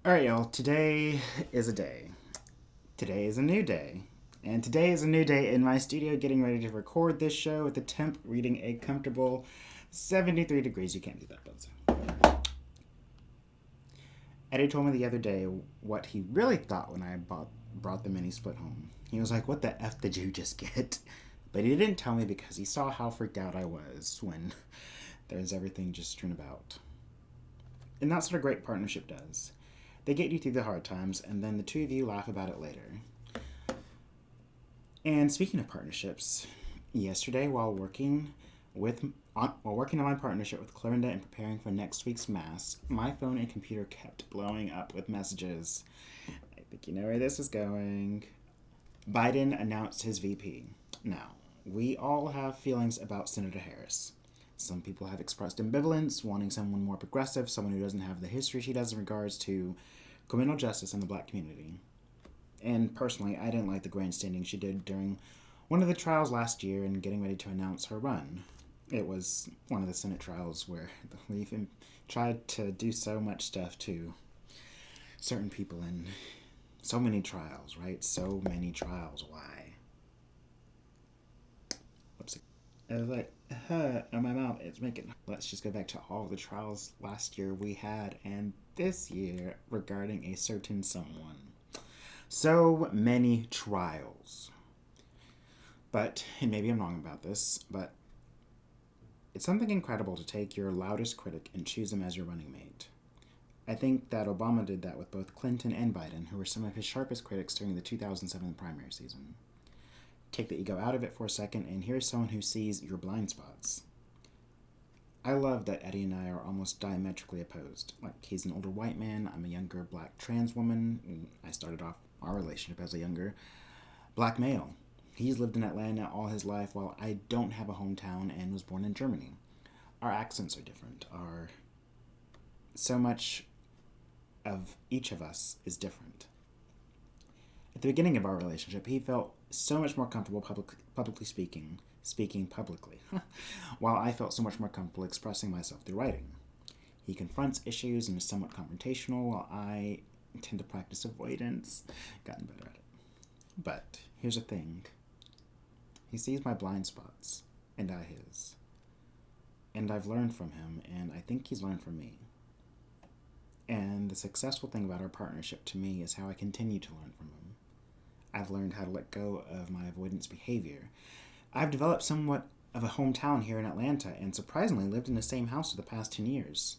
Alright, y'all, today is a day. Today is a new day. And today is a new day in my studio getting ready to record this show with the temp reading a comfortable 73 degrees. You can't do that, but Eddie told me the other day what he really thought when I brought the mini split home. He was like, "What the F did you just get?" But he didn't tell me because he saw how freaked out I was when there's everything just strewn about. And that's what a great partnership does. They get you through the hard times, and then the two of you laugh about it later. And speaking of partnerships, yesterday while working on my partnership with Clorinda and preparing for next week's mass, my phone and computer kept blowing up with messages. I think you know where this is going. Biden announced his VP. Now, we all have feelings about Senator Harris. Some people have expressed ambivalence, wanting someone more progressive, someone who doesn't have the history she does in regards to criminal justice in the black community. And personally, I didn't like the grandstanding she did during one of the trials last year and getting ready to announce her run. It was one of the Senate trials where we tried to do so much stuff to certain people in so many trials, right? So many trials. Why? Whoops. I was like, and my mouth is making. Let's just go back to all the trials last year we had and this year regarding a certain someone. So many trials. But, and maybe I'm wrong about this, but it's something incredible to take your loudest critic and choose him as your running mate. I think that Obama did that with both Clinton and Biden, who were some of his sharpest critics during the 2007 primary season. Take the ego out of it for a second, and here's someone who sees your blind spots. I love that Eddie and I are almost diametrically opposed. Like, he's an older white man, I'm a younger black trans woman. I started off our relationship as a younger black male. He's lived in Atlanta all his life while I don't have a hometown and was born in Germany. Our accents are different. So much of each of us is different. At the beginning of our relationship, he felt so much more comfortable publicly speaking publicly, while I felt so much more comfortable expressing myself through writing. He confronts issues and is somewhat confrontational, while I tend to practice avoidance. Gotten better at it. But here's the thing. He sees my blind spots, and I his. And I've learned from him, and I think he's learned from me. And the successful thing about our partnership to me is how I continue to learn from him. I've learned how to let go of my avoidance behavior. I've developed somewhat of a hometown here in Atlanta and surprisingly lived in the same house for the past 10 years.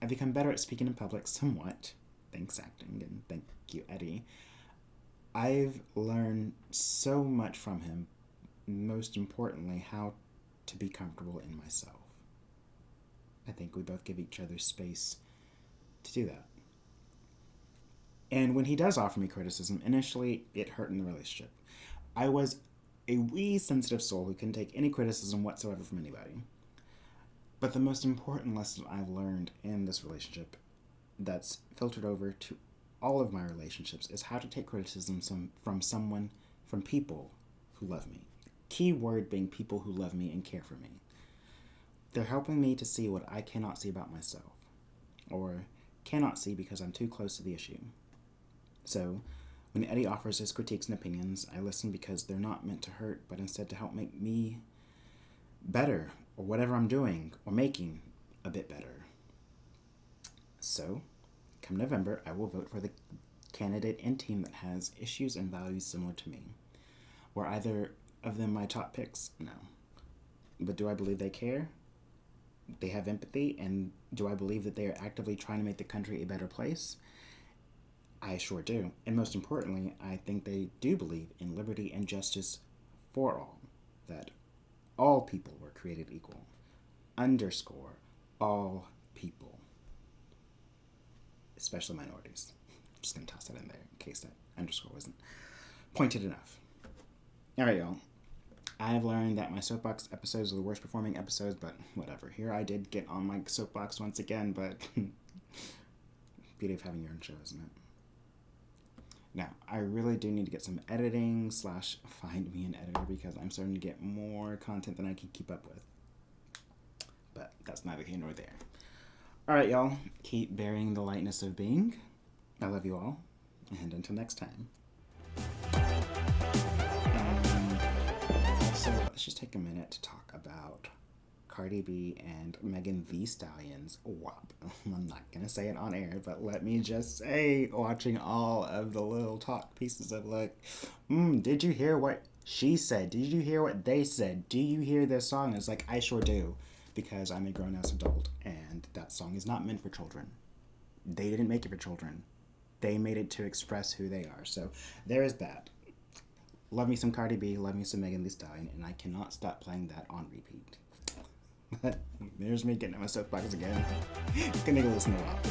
I've become better at speaking in public somewhat, thanks acting, and thank you, Eddie. I've learned so much from him, most importantly, how to be comfortable in myself. I think we both give each other space to do that. And when he does offer me criticism, initially it hurt in the relationship. I was a wee sensitive soul who couldn't take any criticism whatsoever from anybody. But the most important lesson I've learned in this relationship that's filtered over to all of my relationships is how to take criticism from people who love me. Key word being people who love me and care for me. They're helping me to see what I cannot see about myself, or cannot see because I'm too close to the issue. So, when Eddie offers his critiques and opinions, I listen because they're not meant to hurt, but instead to help make me better, or whatever I'm doing, or making a bit better. So, come November, I will vote for the candidate and team that has issues and values similar to me. Were either of them my top picks? No. But do I believe they care? They have empathy, and do I believe that they are actively trying to make the country a better place? I sure do. And most importantly, I think they do believe in liberty and justice for all. That all people were created equal. Underscore all people. Especially minorities. I'm just going to toss that in there in case that underscore wasn't pointed enough. Alright, y'all. I've learned that my soapbox episodes are the worst performing episodes, but whatever. Here I did get on my soapbox once again, but beauty of having your own show, isn't it? Now, I really do need to get some editing / find me an editor because I'm starting to get more content than I can keep up with. But that's neither here nor there. Alright, y'all. Keep bearing the lightness of being. I love you all, and until next time. So let's just take a minute to talk about Cardi B and Megan Thee Stallion's WAP. I'm not going to say it on air, but let me just say, watching all of the little talk pieces of like, did you hear what she said? Did you hear what they said? Do you hear this song? It's like, I sure do, because I'm a grown-ass adult, and that song is not meant for children. They didn't make it for children. They made it to express who they are. So there is that. Love me some Cardi B, love me some Megan Thee Stallion, and I cannot stop playing that on repeat. There's me getting on my soapbox again. Gonna go listen to a lot.